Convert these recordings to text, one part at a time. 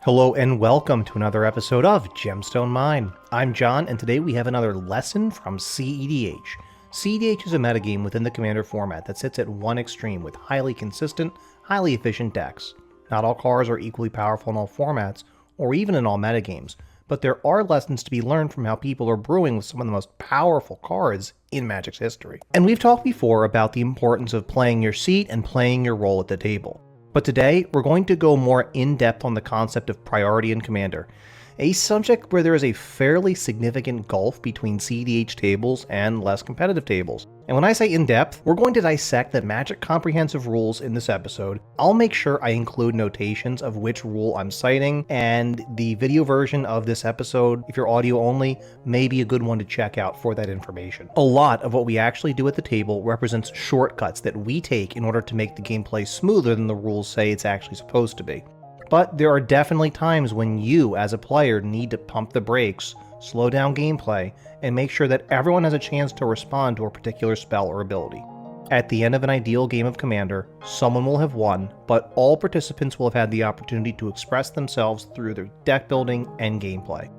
Hello and welcome to another episode of Gemstone Mine. I'm John, and today we have another lesson from cEDH. cEDH is a metagame within the Commander format that sits at one extreme with highly consistent, highly efficient decks. Not all cards are equally powerful in all formats, or even in all metagames, but there are lessons to be learned from how people are brewing with some of the most powerful cards in Magic's history. And we've talked before about the importance of playing your seat and playing your role at the table. But today, we're going to go more in-depth on the concept of priority in Commander, a subject where there is a fairly significant gulf between cEDH tables and less competitive tables. And when I say in-depth, we're going to dissect the Magic comprehensive rules in this episode. I'll make sure I include notations of which rule I'm citing, and the video version of this episode, if you're audio only, may be a good one to check out for that information. A lot of what we actually do at the table represents shortcuts that we take in order to make the gameplay smoother than the rules say it's actually supposed to be. But there are definitely times when you, as a player, need to pump the brakes, slow down gameplay, and make sure that everyone has a chance to respond to a particular spell or ability. At the end of an ideal game of Commander, someone will have won, but all participants will have had the opportunity to express themselves through their deck building and gameplay.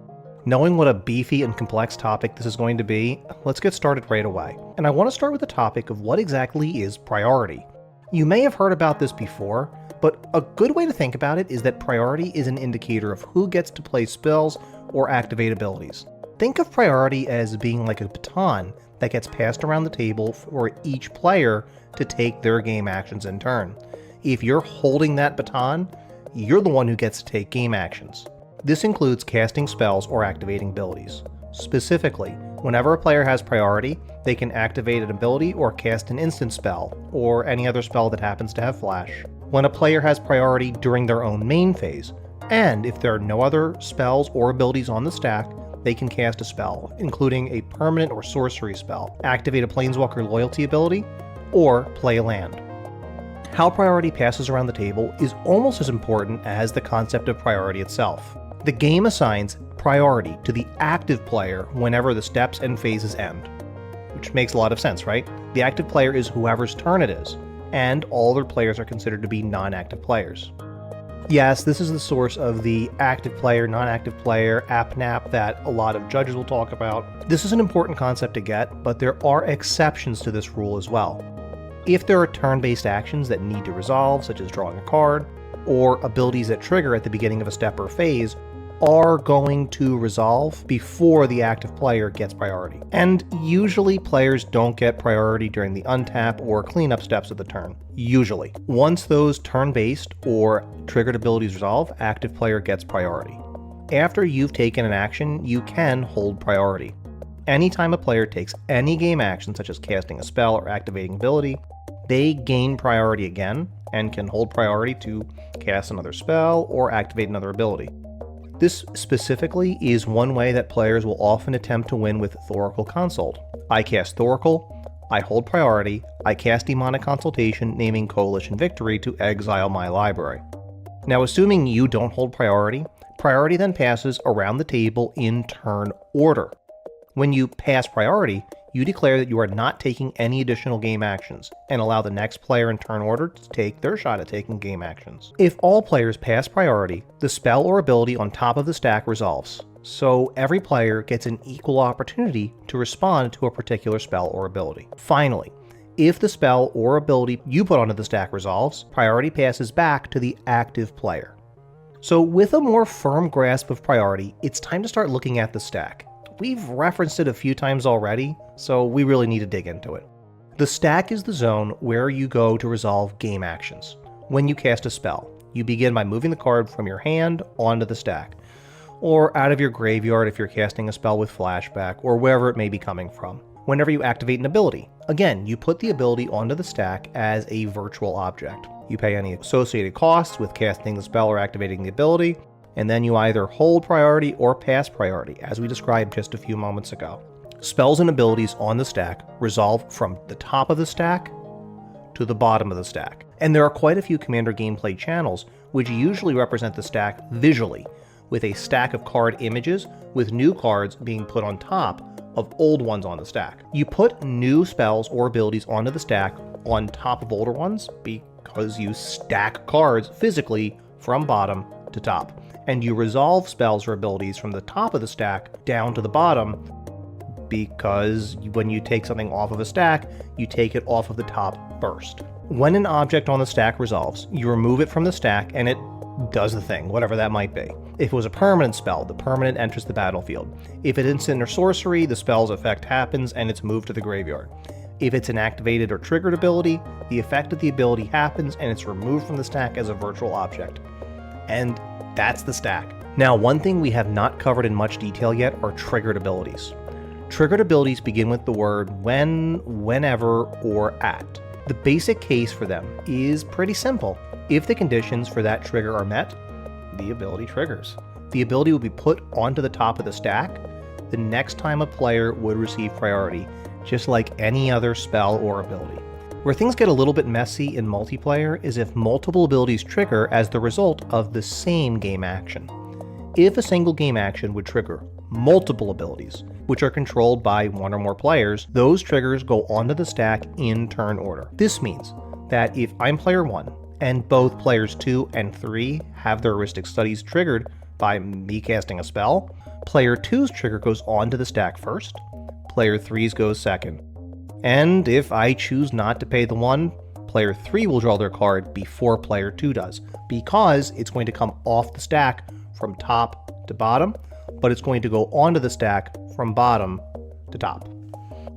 Knowing what a beefy and complex topic this is going to be, let's get started right away. And I want to start with the topic of what exactly is priority. You may have heard about this before, but a good way to think about it is that priority is an indicator of who gets to play spells or activate abilities. Think of priority as being like a baton that gets passed around the table for each player to take their game actions in turn. If you're holding that baton, you're the one who gets to take game actions. This includes casting spells or activating abilities. Specifically, whenever a player has priority, they can activate an ability or cast an instant spell, or any other spell that happens to have flash. When a player has priority during their own main phase, and if there are no other spells or abilities on the stack, they can cast a spell, including a permanent or sorcery spell, activate a Planeswalker loyalty ability, or play a land. How priority passes around the table is almost as important as the concept of priority itself. The game assigns priority to the active player whenever the steps and phases end. Which makes a lot of sense, right? The active player is whoever's turn it is, and all other players are considered to be non-active players. Yes, this is the source of the active player, non-active player, app-nap that a lot of judges will talk about. This is an important concept to get, but there are exceptions to this rule as well. If there are turn-based actions that need to resolve, such as drawing a card, or abilities that trigger at the beginning of a step or phase, are going to resolve before the active player gets priority. And usually players don't get priority during the untap or cleanup steps of the turn. Usually. Once those turn-based or triggered abilities resolve, active player gets priority. After you've taken an action, you can hold priority. Anytime a player takes any game action, such as casting a spell or activating ability, they gain priority again and can hold priority to cast another spell or activate another ability. This specifically is one way that players will often attempt to win with Thoracle Consult. I cast Thoracle, I hold priority, I cast Demonic Consultation, naming Coalition Victory to exile my library. Now, assuming you don't hold priority, priority then passes around the table in turn order. When you pass priority, you declare that you are not taking any additional game actions, and allow the next player in turn order to take their shot at taking game actions. If all players pass priority, the spell or ability on top of the stack resolves, so every player gets an equal opportunity to respond to a particular spell or ability. Finally, if the spell or ability you put onto the stack resolves, priority passes back to the active player. So with a more firm grasp of priority, it's time to start looking at the stack. We've referenced it a few times already, so we really need to dig into it. The stack is the zone where you go to resolve game actions. When you cast a spell, you begin by moving the card from your hand onto the stack, or out of your graveyard if you're casting a spell with flashback, or wherever it may be coming from. Whenever you activate an ability, again, you put the ability onto the stack as a virtual object. You pay any associated costs with casting the spell or activating the ability, and then you either hold priority or pass priority, as we described just a few moments ago. Spells and abilities on the stack resolve from the top of the stack to the bottom of the stack. And there are quite a few Commander gameplay channels which usually represent the stack visually, with a stack of card images with new cards being put on top of old ones on the stack. You put new spells or abilities onto the stack on top of older ones because you stack cards physically from bottom to top. and you resolve spells or abilities from the top of the stack down to the bottom, because when you take something off of a stack, you take it off of the top first. When an object on the stack resolves, you remove it from the stack and it does the thing, whatever that might be. If it was a permanent spell, the permanent enters the battlefield. If it's instant or sorcery, the spell's effect happens and it's moved to the graveyard. If it's an activated or triggered ability, the effect of the ability happens and it's removed from the stack as a virtual object. And that's the stack. Now, one thing we have not covered in much detail yet are triggered abilities. Triggered abilities begin with the word when, whenever, or at. The basic case for them is pretty simple. If the conditions for that trigger are met, the ability triggers. The ability will be put onto the top of the stack the next time a player would receive priority, just like any other spell or ability. Where things get a little bit messy in multiplayer is if multiple abilities trigger as the result of the same game action. If a single game action would trigger multiple abilities, which are controlled by one or more players, those triggers go onto the stack in turn order. This means that if I'm player 1, and both players 2 and 3 have their heuristic studies triggered by me casting a spell, player 2's trigger goes onto the stack first, player 3's goes second. And if I choose not to pay the 1, player 3 will draw their card before player 2 does, because it's going to come off the stack from top to bottom, but it's going to go onto the stack from bottom to top.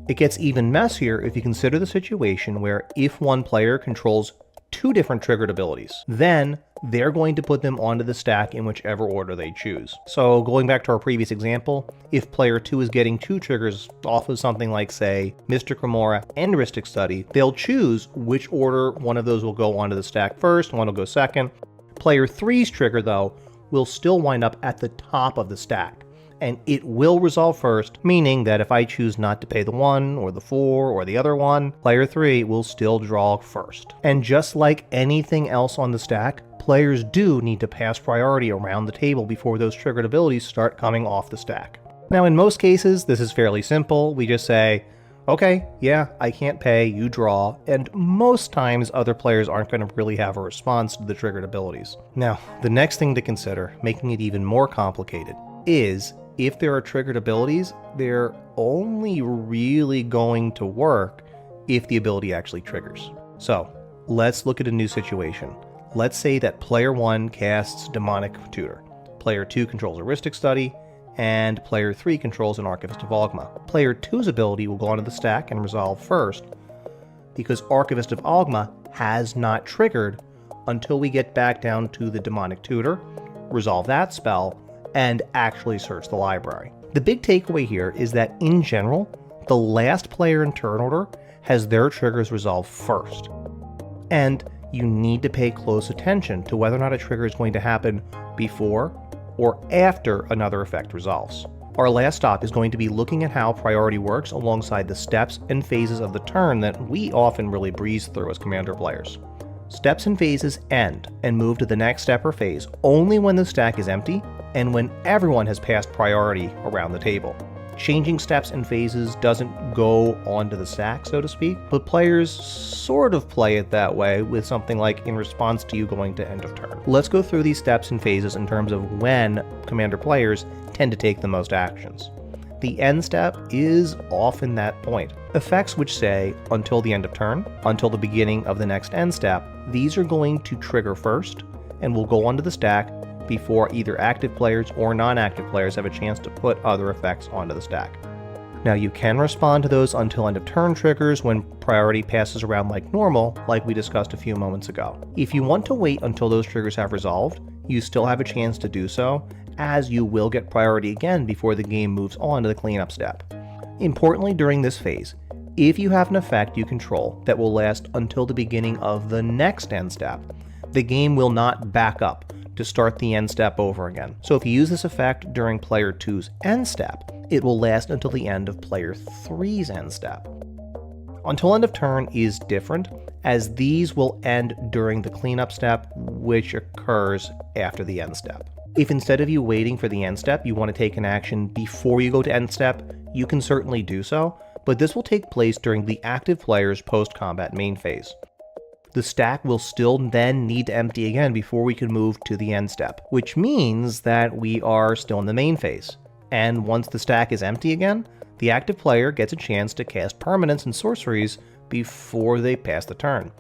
It gets even messier if you consider the situation where if one player controls 2 different triggered abilities, then they're going to put them onto the stack in whichever order they choose. So going back to our previous example, if player 2 is getting 2 triggers off of something like, say, Mystic Remora and Heuristic Study, they'll choose which order one of those will go onto the stack first, one will go second. Player 3's trigger, though, will still wind up at the top of the stack, and it will resolve first, meaning that if I choose not to pay the 1 or the 4 or the other one, player 3 will still draw first. And just like anything else on the stack, players do need to pass priority around the table before those triggered abilities start coming off the stack. Now, in most cases, this is fairly simple. We just say, okay, yeah, I can't pay, you draw, and most times other players aren't going to really have a response to the triggered abilities. Now, the next thing to consider, making it even more complicated, is if there are triggered abilities, they're only really going to work if the ability actually triggers. So, let's look at a new situation. Let's say that player 1 casts Demonic Tutor, player 2 controls Heuristic Study, and player 3 controls an Archivist of Ogma. Player 2's ability will go onto the stack and resolve first, because Archivist of Ogma has not triggered until we get back down to the Demonic Tutor, resolve that spell, and actually search the library. The big takeaway here is that in general, the last player in turn order has their triggers resolved first. And you need to pay close attention to whether or not a trigger is going to happen before or after another effect resolves. Our last stop is going to be looking at how priority works alongside the steps and phases of the turn that we often really breeze through as Commander players. Steps and phases end and move to the next step or phase only when the stack is empty and when everyone has passed priority around the table. Changing steps and phases doesn't go onto the stack, so to speak, but players sort of play it that way with something like in response to you going to end of turn. Let's go through these steps and phases in terms of when Commander players tend to take the most actions. The end step is often that point. Effects which say until the end of turn, until the beginning of the next end step, these are going to trigger first and will go onto the stack before either active players or non-active players have a chance to put other effects onto the stack. Now you can respond to those until end of turn triggers when priority passes around like normal, like we discussed a few moments ago. If you want to wait until those triggers have resolved, you still have a chance to do so, as you will get priority again before the game moves on to the cleanup step. Importantly, during this phase, if you have an effect you control that will last until the beginning of the next end step, the game will not back up to start the end step over again. So if you use this effect during player 2's end step, it will last until the end of player 3's end step. Until end of turn is different, as these will end during the cleanup step, which occurs after the end step. If instead of you waiting for the end step, you want to take an action before you go to end step, you can certainly do so, but this will take place during the active player's post-combat main phase. the stack will still then need to empty again before we can move to the end step, which means that we are still in the main phase. And once the stack is empty again, the active player gets a chance to cast permanents and sorceries before they pass the turn.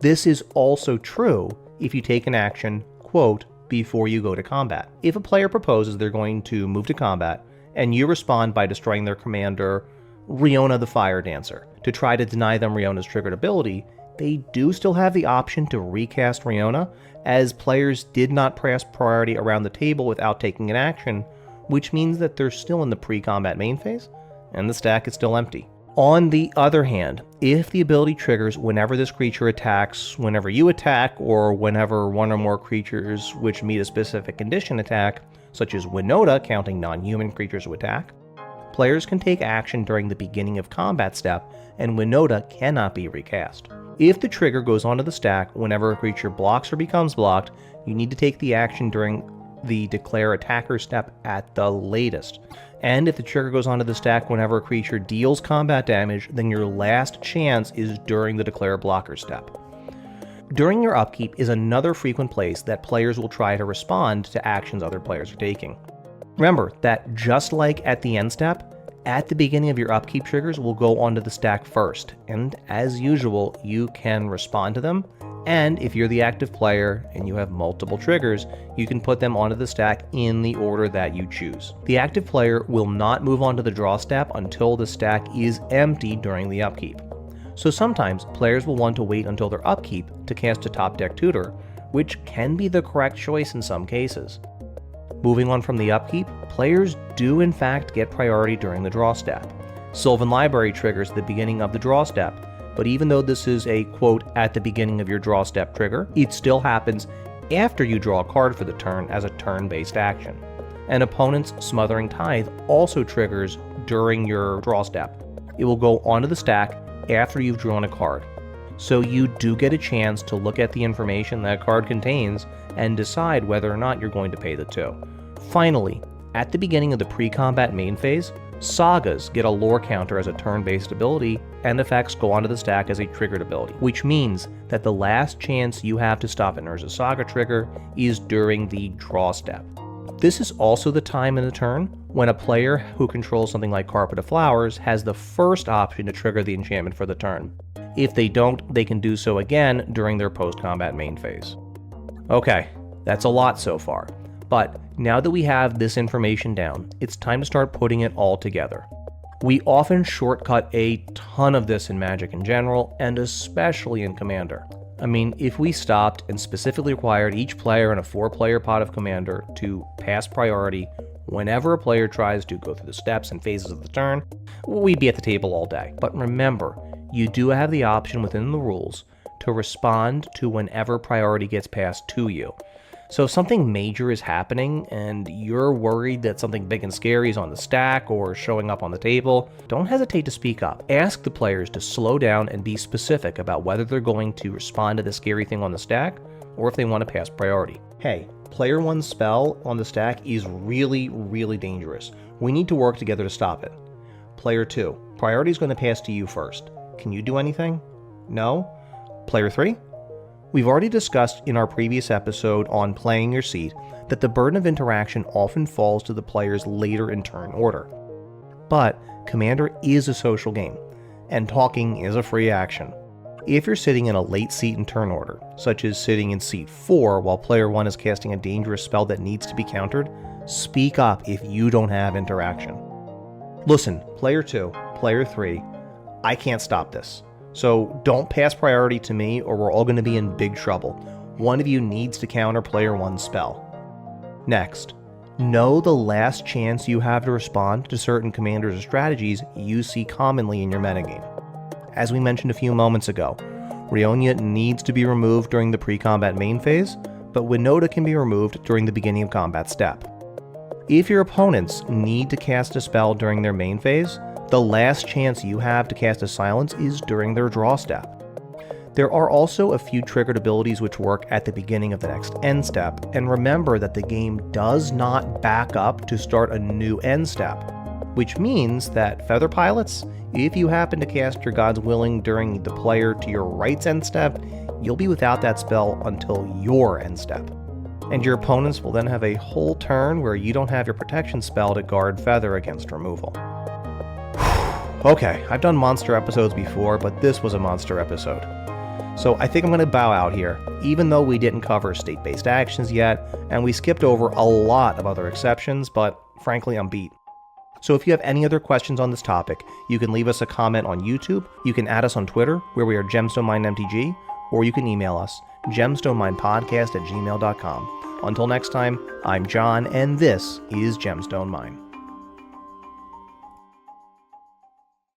This is also true if you take an action, quote, before you go to combat. If a player proposes they're going to move to combat, and you respond by destroying their commander, Riona the Fire Dancer, to try to deny them Riona's triggered ability, they do still have the option to recast Riona, as players did not pass priority around the table without taking an action, which means that they're still in the pre-combat main phase, and the stack is still empty. On the other hand, if the ability triggers whenever this creature attacks, whenever you attack, or whenever one or more creatures which meet a specific condition attack, such as Winota counting non-human creatures who attack, players can take action during the beginning of combat step, and Winota cannot be recast. If the trigger goes onto the stack whenever a creature blocks or becomes blocked, you need to take the action during the declare attacker step at the latest. And if the trigger goes onto the stack whenever a creature deals combat damage, then your last chance is during the declare blocker step. During your upkeep is another frequent place that players will try to respond to actions other players are taking. Remember that just like at the end step, at the beginning of your upkeep triggers will go onto the stack first, and as usual, you can respond to them. And if you're the active player and you have multiple triggers, you can put them onto the stack in the order that you choose. The active player will not move on to the draw step until the stack is empty during the upkeep. So sometimes players will want to wait until their upkeep to cast a top deck tutor, which can be the correct choice in some cases. Moving on from the upkeep, players do in fact get priority during the draw step. Sylvan Library triggers at the beginning of the draw step, but even though this is a, quote, at the beginning of your draw step trigger, it still happens after you draw a card for the turn as a turn-based action. An opponent's Smothering Tithe also triggers during your draw step. It will go onto the stack after you've drawn a card. So you do get a chance to look at the information that card contains and decide whether or not you're going to pay the 2. Finally, at the beginning of the pre-combat main phase, Sagas get a lore counter as a turn-based ability, and effects go onto the stack as a triggered ability, which means that the last chance you have to stop an Urza Saga trigger is during the draw step. This is also the time in the turn when a player who controls something like Carpet of Flowers has the first option to trigger the enchantment for the turn. If they don't, they can do so again during their post-combat main phase. Okay, that's a lot so far, but now that we have this information down, it's time to start putting it all together. We often shortcut a ton of this in Magic in general, and especially in Commander. I mean, if we stopped and specifically required each player in a 4-player pot of Commander to pass priority whenever a player tries to go through the steps and phases of the turn, we'd be at the table all day. But remember, you do have the option within the rules to respond to whenever priority gets passed to you. So if something major is happening and you're worried that something big and scary is on the stack or showing up on the table, don't hesitate to speak up. Ask the players to slow down and be specific about whether they're going to respond to the scary thing on the stack or if they want to pass priority. Hey, player 1's spell on the stack is really, really dangerous. We need to work together to stop it. Player 2, priority is going to pass to you first. Can you do anything? No? Player 3? We've already discussed in our previous episode on playing your seat that the burden of interaction often falls to the players later in turn order. But Commander is a social game, and talking is a free action. If you're sitting in a late seat in turn order, such as sitting in seat 4 while player 1 is casting a dangerous spell that needs to be countered, speak up if you don't have interaction. Listen, player 2, player 3, I can't stop this. So don't pass priority to me or we're all going to be in big trouble. One of you needs to counter player 1's spell. Next, know the last chance you have to respond to certain commanders or strategies you see commonly in your metagame. As we mentioned a few moments ago, Riona needs to be removed during the pre-combat main phase, but Winota can be removed during the beginning of combat step. If your opponents need to cast a spell during their main phase, the last chance you have to cast a silence is during their draw step. There are also a few triggered abilities which work at the beginning of the next end step, and remember that the game does not back up to start a new end step, which means that Feather Pilots, if you happen to cast your God's Willing during the player to your right's end step, you'll be without that spell until your end step. And your opponents will then have a whole turn where you don't have your protection spell to guard Feather against removal. Okay, I've done monster episodes before, but this was a monster episode. So I think I'm going to bow out here, even though we didn't cover state-based actions yet, and we skipped over a lot of other exceptions, but frankly I'm beat. So if you have any other questions on this topic, you can leave us a comment on YouTube, you can add us on Twitter, where we are GemstoneMineMTG, or you can email us, gemstoneminepodcast@gmail.com. Until next time, I'm John, and this is Gemstone Mine.